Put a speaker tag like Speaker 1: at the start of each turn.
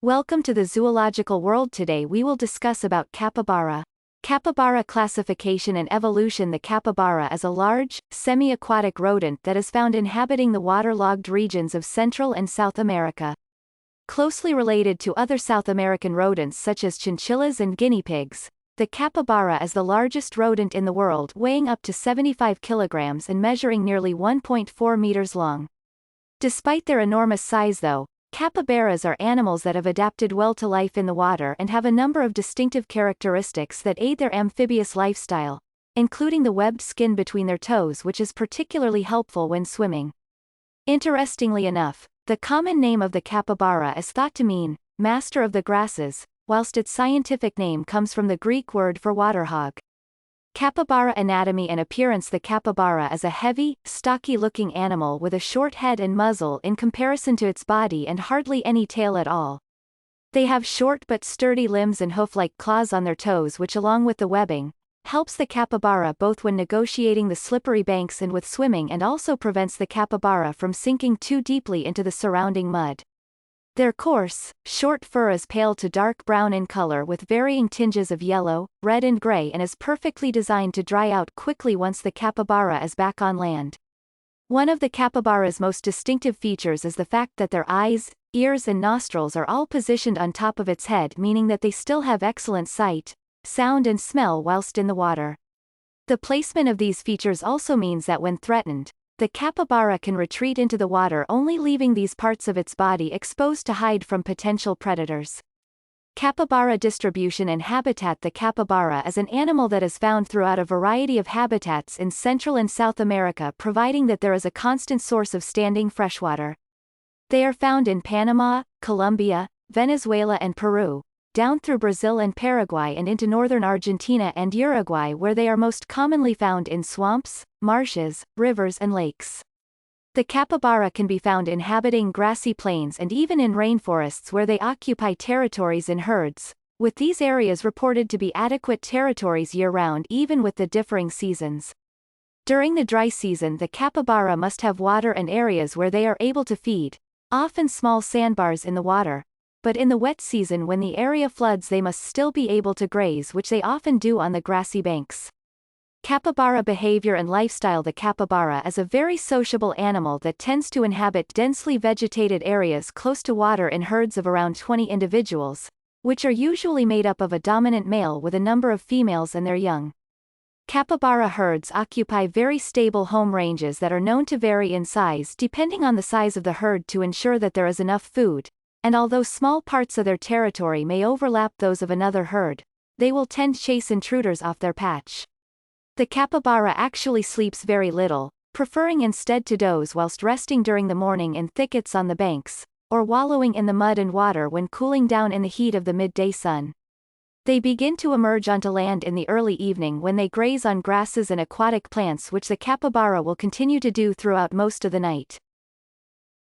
Speaker 1: Welcome to the zoological world. Today we will discuss about capybara. Capybara classification and evolution. The capybara is a large, semi-aquatic rodent that is found inhabiting the waterlogged regions of Central and South America. Closely related to other South American rodents such as chinchillas and guinea pigs, the capybara is the largest rodent in the world, weighing up to 75 kilograms and measuring nearly 1.4 meters long. Despite their enormous size though, capybaras are animals that have adapted well to life in the water and have a number of distinctive characteristics that aid their amphibious lifestyle, including the webbed skin between their toes, which is particularly helpful when swimming. Interestingly enough, the common name of the capybara is thought to mean master of the grasses, whilst its scientific name comes from the Greek word for water hog. Capybara anatomy and appearance. The capybara is a heavy, stocky-looking animal with a short head and muzzle in comparison to its body and hardly any tail at all. They have short but sturdy limbs and hoof-like claws on their toes, which along with the webbing, helps the capybara both when negotiating the slippery banks and with swimming, and also prevents the capybara from sinking too deeply into the surrounding mud. Their coarse, short fur is pale to dark brown in color with varying tinges of yellow, red and gray, and is perfectly designed to dry out quickly once the capybara is back on land. One of the capybara's most distinctive features is the fact that their eyes, ears and nostrils are all positioned on top of its head, meaning that they still have excellent sight, sound and smell whilst in the water. The placement of these features also means that when threatened, the capybara can retreat into the water, only leaving these parts of its body exposed to hide from potential predators. Capybara distribution and habitat. The capybara is an animal that is found throughout a variety of habitats in Central and South America, providing that there is a constant source of standing freshwater. They are found in Panama, Colombia, Venezuela and Peru, down through Brazil and Paraguay and into northern Argentina and Uruguay, where they are most commonly found in swamps, marshes, rivers and lakes. The capybara can be found inhabiting grassy plains and even in rainforests, where they occupy territories in herds, with these areas reported to be adequate territories year-round even with the differing seasons. During the dry season, the capybara must have water and areas where they are able to feed, often small sandbars in the water. But in the wet season, when the area floods, they must still be able to graze, which they often do on the grassy banks. Capybara behavior and lifestyle. The capybara is a very sociable animal that tends to inhabit densely vegetated areas close to water in herds of around 20 individuals, which are usually made up of a dominant male with a number of females and their young. Capybara herds occupy very stable home ranges that are known to vary in size depending on the size of the herd to ensure that there is enough food. And although small parts of their territory may overlap those of another herd, they will tend to chase intruders off their patch. The capybara actually sleeps very little, preferring instead to doze whilst resting during the morning in thickets on the banks, or wallowing in the mud and water when cooling down in the heat of the midday sun. They begin to emerge onto land in the early evening when they graze on grasses and aquatic plants, which the capybara will continue to do throughout most of the night.